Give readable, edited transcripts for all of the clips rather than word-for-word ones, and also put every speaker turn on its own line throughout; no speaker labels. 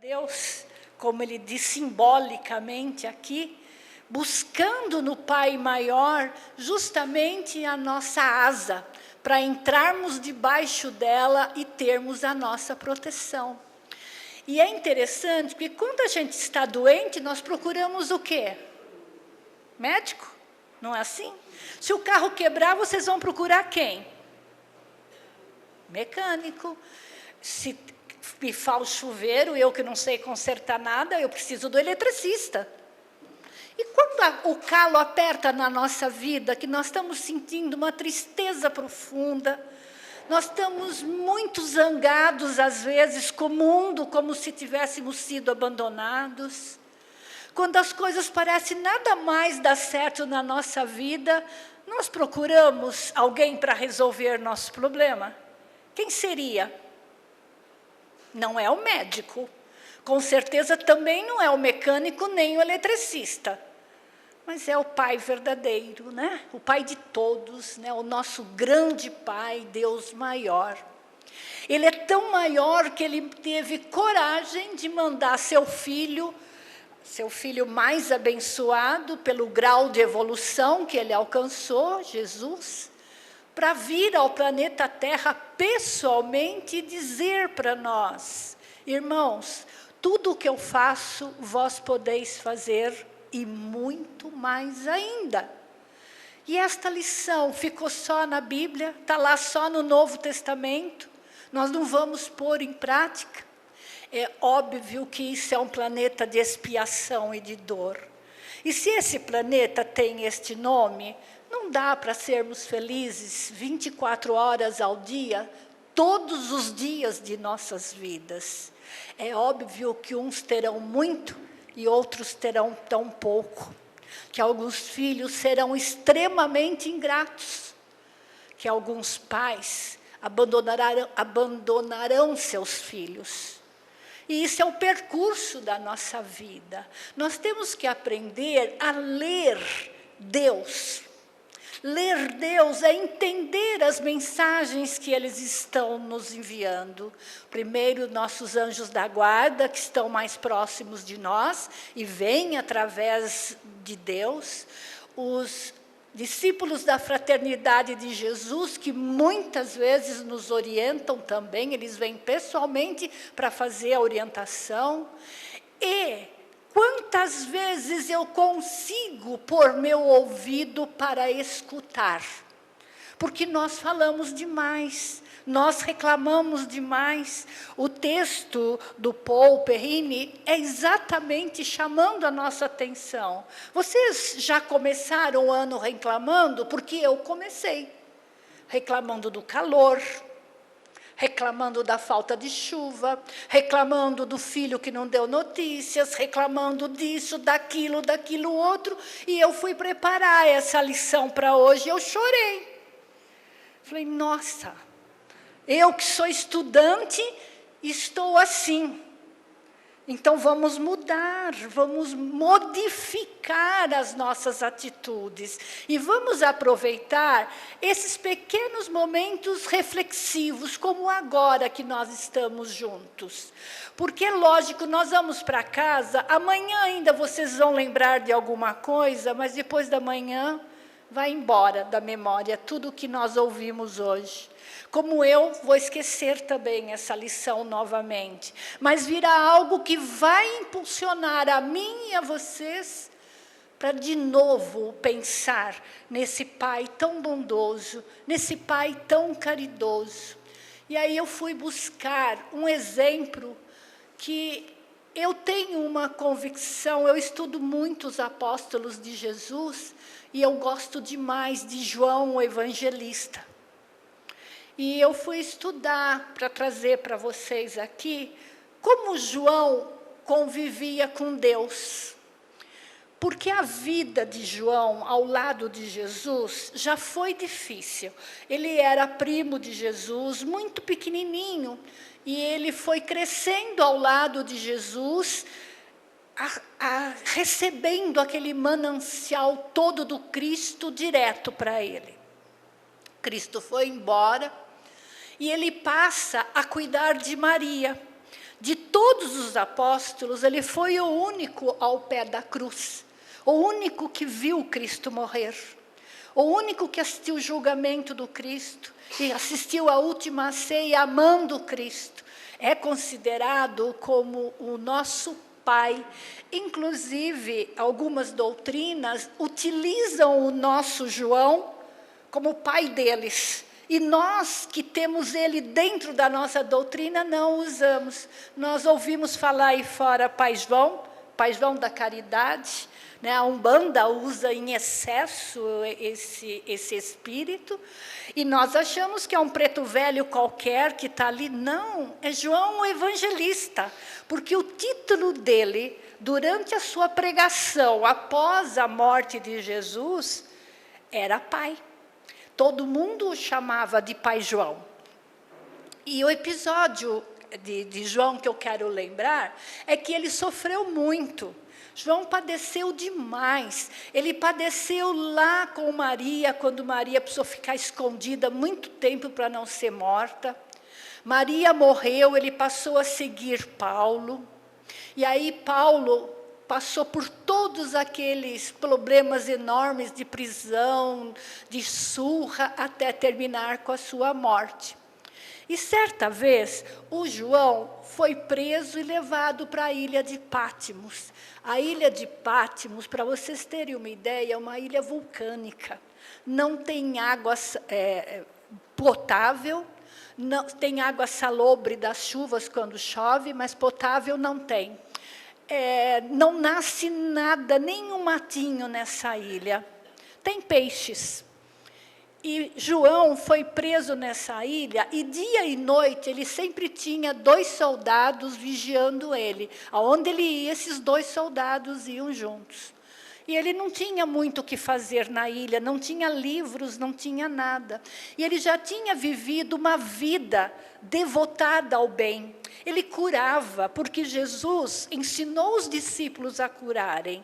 Deus, como ele diz simbolicamente aqui, buscando no Pai maior justamente a nossa asa, para entrarmos debaixo dela e termos a nossa proteção. E é interessante, porque quando a gente está doente, nós procuramos o quê? Médico? Não é assim? Se o carro quebrar, vocês vão procurar quem? Mecânico. Se pifar o chuveiro, eu que não sei consertar nada, eu preciso do eletricista. E quando o calo aperta na nossa vida, que nós estamos sentindo uma tristeza profunda, nós estamos muito zangados, às vezes, com o mundo, como se tivéssemos sido abandonados. Quando as coisas parecem nada mais dar certo na nossa vida, nós procuramos alguém para resolver nosso problema. Quem seria? Não é o médico. Com certeza também não é o mecânico nem o eletricista. Mas é o Pai verdadeiro, né? O Pai de todos, né? O nosso grande Pai, Deus maior. Ele é tão maior que ele teve coragem de mandar seu filho mais abençoado pelo grau de evolução que ele alcançou, Jesus, para vir ao planeta Terra pessoalmente e dizer para nós: irmãos, tudo o que eu faço, vós podeis fazer e muito mais ainda. E esta lição ficou só na Bíblia, está lá só no Novo Testamento, nós não vamos pôr em prática. É óbvio que isso é um planeta de expiação e de dor. E se esse planeta tem este nome, não dá para sermos felizes 24 horas ao dia, todos os dias de nossas vidas. É óbvio que uns terão muito e outros terão tão pouco. Que alguns filhos serão extremamente ingratos. Que alguns pais abandonarão seus filhos. E isso é o percurso da nossa vida. Nós temos que aprender a ler Deus. Ler Deus é entender as mensagens que eles estão nos enviando. Primeiro, nossos anjos da guarda, que estão mais próximos de nós, e vêm através de Deus. Os discípulos da fraternidade de Jesus, que muitas vezes nos orientam também, eles vêm pessoalmente para fazer a orientação. E quantas vezes eu consigo pôr meu ouvido para escutar? Porque nós falamos demais, nós reclamamos demais. O texto do Paul Perrine é exatamente chamando a nossa atenção. Vocês já começaram o ano reclamando? Porque eu comecei. Reclamando do calor, reclamando da falta de chuva, reclamando do filho que não deu notícias, reclamando disso, daquilo outro. E eu fui preparar essa lição para hoje, eu chorei. Falei, nossa, eu que sou estudante, estou assim. Então vamos mudar, vamos modificar as nossas atitudes. E vamos aproveitar esses pequenos momentos reflexivos, como agora que nós estamos juntos. Porque, lógico, nós vamos para casa, amanhã ainda vocês vão lembrar de alguma coisa, mas depois da manhã vai embora da memória tudo o que nós ouvimos hoje. Como eu vou esquecer também essa lição novamente. Mas virá algo que vai impulsionar a mim e a vocês para de novo pensar nesse Pai tão bondoso, nesse Pai tão caridoso. E aí eu fui buscar um exemplo que eu tenho uma convicção, eu estudo muito os apóstolos de Jesus, e eu gosto demais de João, o evangelista. E eu fui estudar para trazer para vocês aqui como João convivia com Deus. Porque a vida de João ao lado de Jesus já foi difícil. Ele era primo de Jesus, muito pequenininho, e ele foi crescendo ao lado de Jesus, recebendo aquele manancial todo do Cristo direto para ele. Cristo foi embora e ele passa a cuidar de Maria. De todos os apóstolos, ele foi o único ao pé da cruz, o único que viu Cristo morrer, o único que assistiu o julgamento do Cristo e assistiu à última ceia amando Cristo. É considerado como o nosso Pai. Inclusive, algumas doutrinas utilizam o nosso João como pai deles. E nós que temos ele dentro da nossa doutrina, não usamos. Nós ouvimos falar aí fora Pai João da caridade, né? A Umbanda usa em excesso esse espírito, e nós achamos que é um preto velho qualquer que está ali. Não, é João o Evangelista, porque o título dele, durante a sua pregação, após a morte de Jesus, era Pai. Todo mundo o chamava de Pai João. E o episódio de João que eu quero lembrar é que ele sofreu muito. João padeceu demais. Ele padeceu lá com Maria, quando Maria precisou ficar escondida muito tempo para não ser morta. Maria morreu, ele passou a seguir Paulo. E aí Paulo passou por todos aqueles problemas enormes de prisão, de surra, até terminar com a sua morte. E certa vez, o João foi preso e levado para a ilha de Patmos. A ilha de Patmos, para vocês terem uma ideia, é uma ilha vulcânica. Não tem água potável, não, tem água salobre das chuvas quando chove, mas potável não tem. Não nasce nada, nenhum matinho nessa ilha. Tem peixes. E João foi preso nessa ilha, e dia e noite ele sempre tinha 2 soldados vigiando ele. Aonde ele ia, esses 2 soldados iam juntos. E ele não tinha muito o que fazer na ilha, não tinha livros, não tinha nada. E ele já tinha vivido uma vida devotada ao bem. Ele curava, porque Jesus ensinou os discípulos a curarem.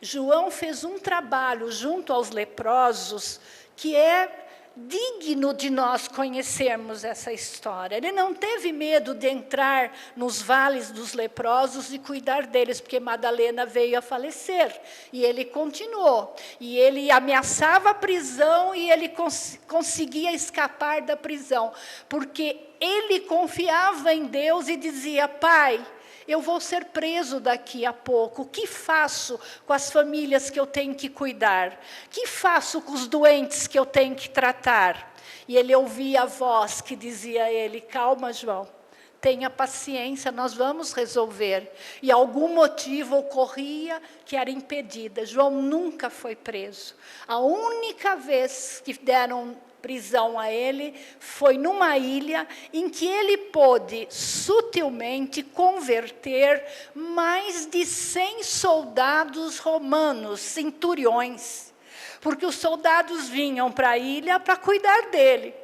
João fez um trabalho junto aos leprosos que é digno de nós conhecermos essa história. Ele não teve medo de entrar nos vales dos leprosos e cuidar deles, porque Madalena veio a falecer. E ele continuou. E ele ameaçava a prisão e ele conseguia escapar da prisão, porque ele confiava em Deus e dizia: Pai, eu vou ser preso daqui a pouco. O que faço com as famílias que eu tenho que cuidar? O que faço com os doentes que eu tenho que tratar? E ele ouvia a voz que dizia a ele: calma, João, tenha paciência, nós vamos resolver. E algum motivo ocorria que era impedida. João nunca foi preso. A única vez que deram prisão a ele foi numa ilha em que ele pôde sutilmente converter mais de 100 soldados romanos, centuriões, porque os soldados vinham para a ilha para cuidar dele,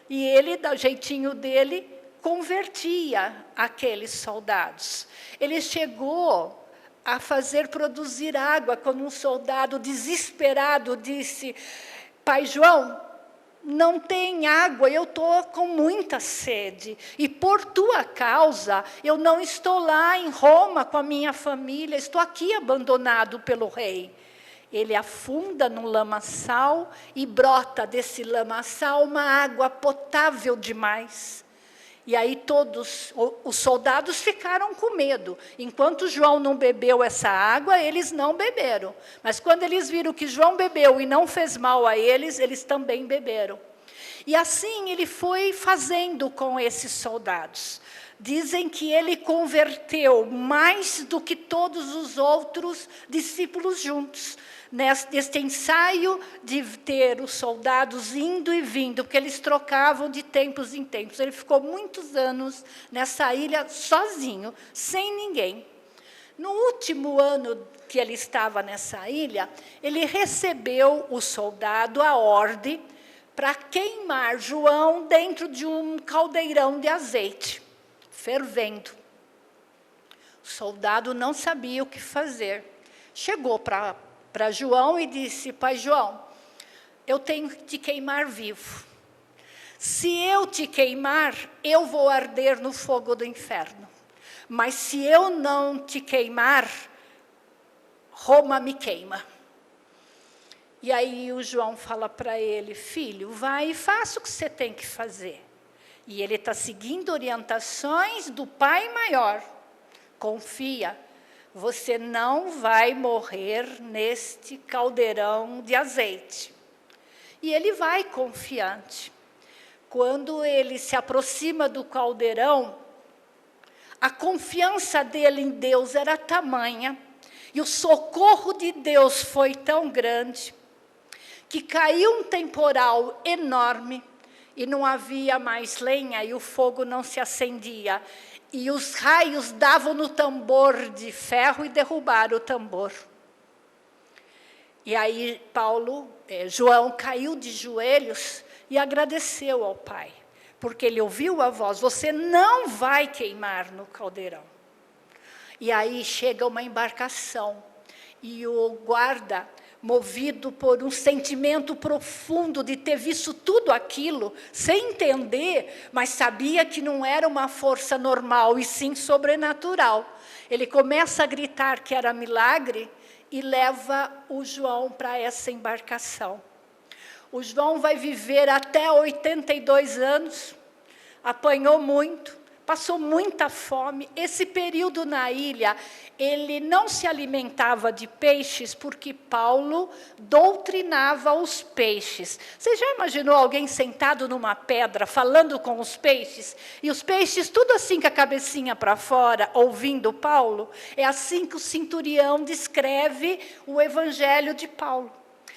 e ele, do jeitinho dele, convertia aqueles soldados. Ele chegou a fazer produzir água, quando um soldado desesperado disse: Pai João, não tem água, eu estou com muita sede, e por tua causa eu não estou lá em Roma com a minha família, estou aqui abandonado pelo rei. Ele afunda no lamaçal e brota desse lamaçal uma água potável demais. E aí todos os soldados ficaram com medo. Enquanto João não bebeu essa água, eles não beberam. Mas quando eles viram que João bebeu e não fez mal a eles, eles também beberam. E assim ele foi fazendo com esses soldados. Dizem que ele converteu mais do que todos os outros discípulos juntos. Neste ensaio de ter os soldados indo e vindo, porque eles trocavam de tempos em tempos. Ele ficou muitos anos nessa ilha sozinho, sem ninguém. No último ano que ele estava nessa ilha, ele recebeu o soldado a ordem para queimar João dentro de um caldeirão de azeite, fervendo. O soldado não sabia o que fazer. Chegou para João e disse: Pai João, eu tenho que te queimar vivo. Se eu te queimar, eu vou arder no fogo do inferno. mas se eu não te queimar, Roma me queima. E aí o João fala para ele, filho, vai e faça o que você tem que fazer. E ele está seguindo orientações do Pai Maior. Confia, você não vai morrer neste caldeirão de azeite. E ele vai confiante. Quando ele se aproxima do caldeirão, a confiança dele em Deus era tamanha, e o socorro de Deus foi tão grande, que caiu um temporal enorme, e não havia mais lenha, e o fogo não se acendia. E os raios davam no tambor de ferro e derrubaram o tambor. E aí João caiu de joelhos e agradeceu ao Pai, porque ele ouviu a voz, você não vai queimar no caldeirão. E aí chega uma embarcação, e o guarda, movido por um sentimento profundo de ter visto tudo aquilo, sem entender, mas sabia que não era uma força normal, e sim sobrenatural. Ele começa a gritar que era milagre, e leva o João para essa embarcação. O João vai viver até 82 anos, apanhou muito, passou muita fome. Esse período na ilha, ele não se alimentava de peixes, porque Paulo doutrinava os peixes. Você já imaginou alguém sentado numa pedra, falando com os peixes? E os peixes tudo assim com a cabecinha para fora, ouvindo Paulo? É assim que o centurião descreve o evangelho de Paulo.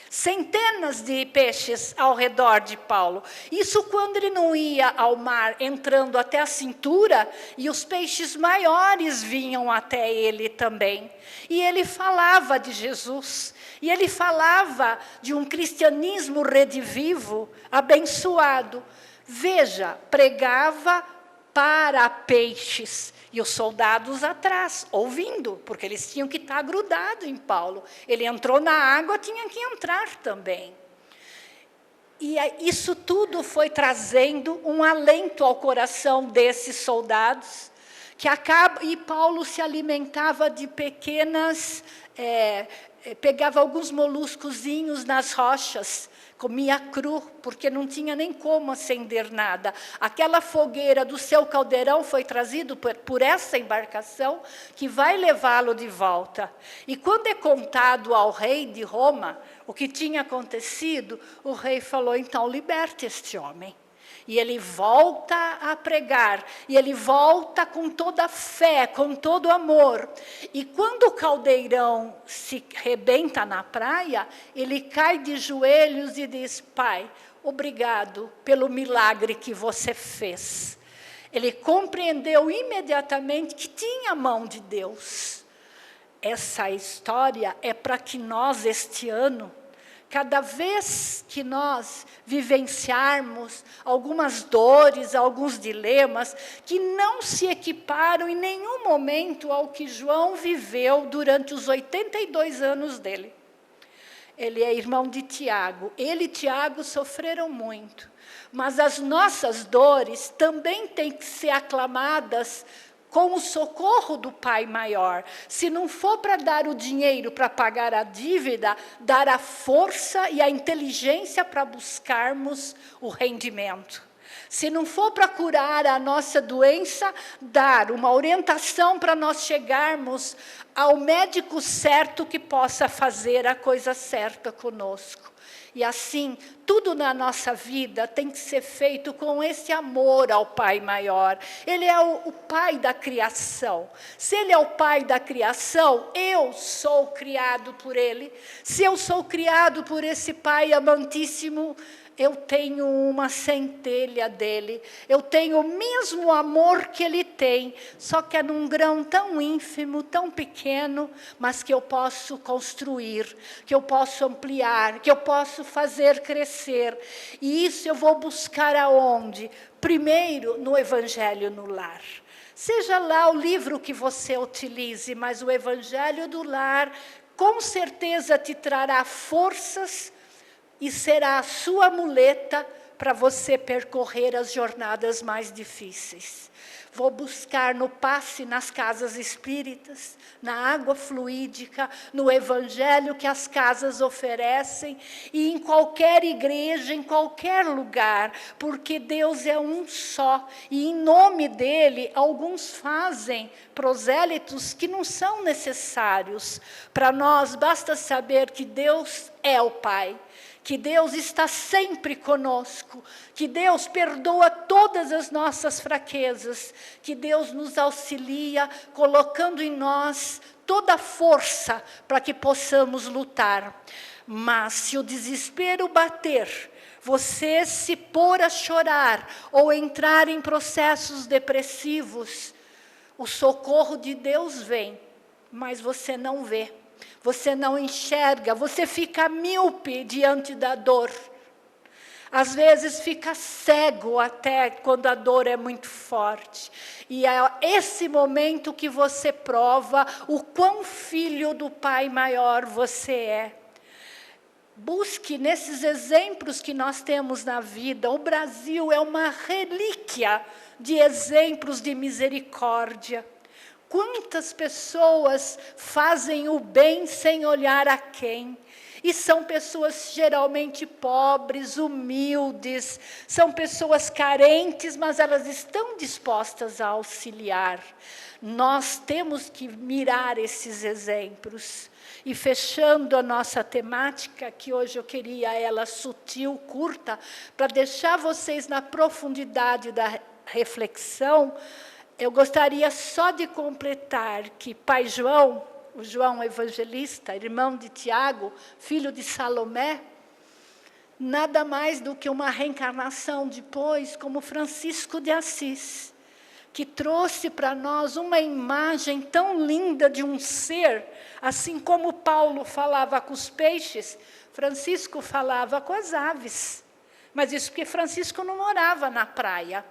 Centenas de peixes ao redor de Paulo. Isso quando ele não ia ao mar, entrando até a cintura, e os peixes maiores vinham até ele também. E ele falava de Jesus, e ele falava de um cristianismo redivivo, abençoado. Veja, pregava para peixes, e os soldados atrás, ouvindo, porque eles tinham que estar grudados em Paulo. Ele entrou na água, tinha que entrar também. E isso tudo foi trazendo um alento ao coração desses soldados, e Paulo se alimentava de pequenas, pegava alguns moluscozinhos nas rochas, comia cru, porque não tinha nem como acender nada. Aquela fogueira do seu caldeirão foi trazido por essa embarcação, que vai levá-lo de volta. E quando é contado ao rei de Roma o que tinha acontecido, o rei falou, então, liberte este homem. E ele volta a pregar, e ele volta com toda a fé, com todo amor. E quando o caldeirão se rebenta na praia, ele cai de joelhos e diz, Pai, obrigado pelo milagre que você fez. Ele compreendeu imediatamente que tinha a mão de Deus. Essa história é para que nós, este ano, cada vez que nós vivenciarmos algumas dores, alguns dilemas, que não se equiparam em nenhum momento ao que João viveu durante os 82 anos dele. Ele é irmão de Tiago. Ele e Tiago sofreram muito. Mas as nossas dores também têm que ser aclamadas com o socorro do Pai Maior. Se não for para dar o dinheiro para pagar a dívida, dar a força e a inteligência para buscarmos o rendimento. Se não for para curar a nossa doença, dar uma orientação para nós chegarmos ao médico certo que possa fazer a coisa certa conosco. E assim, tudo na nossa vida tem que ser feito com esse amor ao Pai Maior. Ele é o Pai da criação. Se Ele é o Pai da criação, eu sou criado por Ele. Se eu sou criado por esse Pai amantíssimo, eu tenho uma centelha dele, eu tenho o mesmo amor que ele tem, só que é num grão tão ínfimo, tão pequeno, mas que eu posso construir, que eu posso ampliar, que eu posso fazer crescer. E isso eu vou buscar aonde? Primeiro, no Evangelho no Lar. Seja lá o livro que você utilize, mas o Evangelho do Lar, com certeza te trará forças, e será a sua muleta para você percorrer as jornadas mais difíceis. Vou buscar no passe nas casas espíritas, na água fluídica, no evangelho que as casas oferecem e em qualquer igreja, em qualquer lugar, porque Deus é um só e em nome dele alguns fazem prosélitos que não são necessários. Para nós basta saber que Deus é o Pai, que Deus está sempre conosco, que Deus perdoa todas as nossas fraquezas, que Deus nos auxilia, colocando em nós toda a força para que possamos lutar. Mas se o desespero bater, você se pôr a chorar ou entrar em processos depressivos, o socorro de Deus vem, mas você não vê. Você não enxerga, você fica míope diante da dor. Às vezes fica cego até quando a dor é muito forte. E é esse momento que você prova o quão filho do Pai maior você é. Busque nesses exemplos que nós temos na vida. O Brasil é uma relíquia de exemplos de misericórdia. Quantas pessoas fazem o bem sem olhar a quem? E são pessoas geralmente pobres, humildes, são pessoas carentes, mas elas estão dispostas a auxiliar. Nós temos que mirar esses exemplos. E fechando a nossa temática, que hoje eu queria ela sutil, curta, para deixar vocês na profundidade da reflexão, eu gostaria só de completar que Pai João, o João Evangelista, irmão de Tiago, filho de Salomé, nada mais do que uma reencarnação depois, como Francisco de Assis, que trouxe para nós uma imagem tão linda de um ser, assim como Paulo falava com os peixes, Francisco falava com as aves. Mas isso porque Francisco não morava na praia.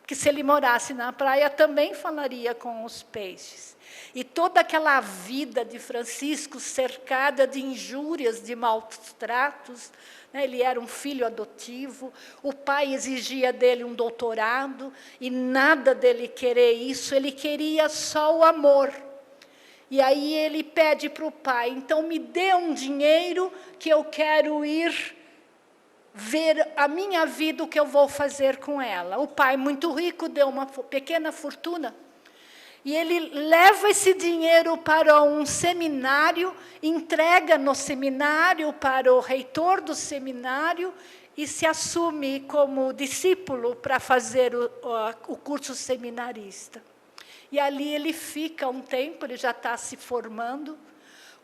Que se ele morasse na praia, também falaria com os peixes. E toda aquela vida de Francisco, cercada de injúrias, de maus tratos, né? Ele era um filho adotivo, o pai exigia dele um doutorado, e nada dele querer isso, ele queria só o amor. E aí ele pede para o pai, então me dê um dinheiro que eu quero ir ver a minha vida, o que eu vou fazer com ela. O pai, muito rico, deu uma pequena fortuna. E ele leva esse dinheiro para um seminário, entrega no seminário para o reitor do seminário e se assume como discípulo para fazer o curso seminarista. E ali ele fica um tempo, ele já está se formando.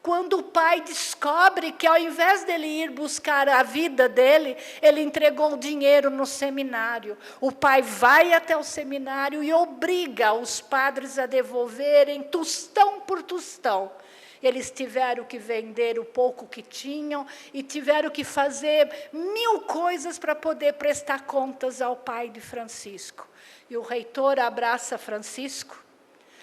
Quando o pai descobre que, ao invés dele ir buscar a vida dele, ele entregou o dinheiro no seminário. O pai vai até o seminário e obriga os padres a devolverem tostão por tostão. Eles tiveram que vender o pouco que tinham e tiveram que fazer 1000 coisas para poder prestar contas ao pai de Francisco. E o reitor abraça Francisco,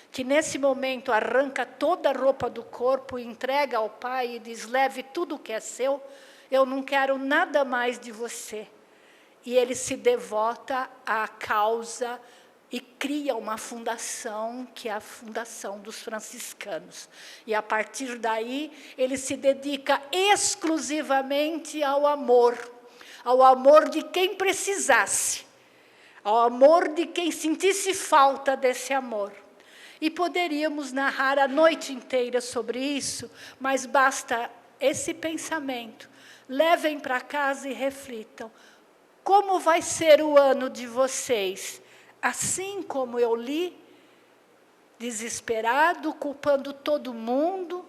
que nesse momento arranca toda a roupa do corpo e entrega ao pai e diz, leve tudo o que é seu, eu não quero nada mais de você. E ele se devota à causa e cria uma fundação, que é a Fundação dos Franciscanos. E a partir daí, ele se dedica exclusivamente ao amor de quem precisasse, ao amor de quem sentisse falta desse amor. E poderíamos narrar a noite inteira sobre isso, mas basta esse pensamento. Levem para casa e reflitam. Como vai ser o ano de vocês? Assim como eu li, desesperado, culpando todo mundo?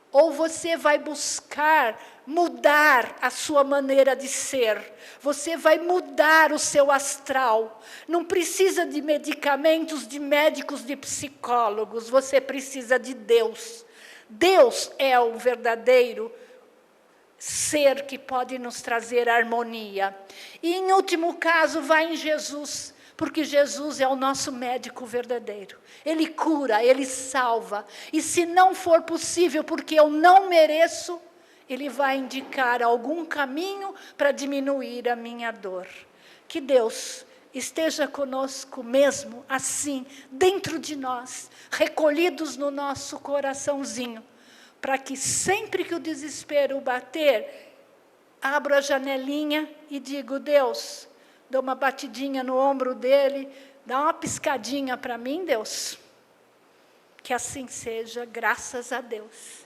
Ou você vai buscar mudar a sua maneira de ser? Você vai mudar o seu astral. Não precisa de medicamentos, de médicos, de psicólogos. Você precisa de Deus. Deus é o verdadeiro ser que pode nos trazer harmonia. E, em último caso, vai em Jesus, porque Jesus é o nosso médico verdadeiro. Ele cura, Ele salva. E se não for possível, porque eu não mereço, Ele vai indicar algum caminho para diminuir a minha dor. Que Deus esteja conosco mesmo, assim, dentro de nós, recolhidos no nosso coraçãozinho, para que sempre que o desespero bater, abro a janelinha e digo: Deus, dou uma batidinha no ombro dele, dá uma piscadinha para mim, Deus. Que assim seja, graças a Deus.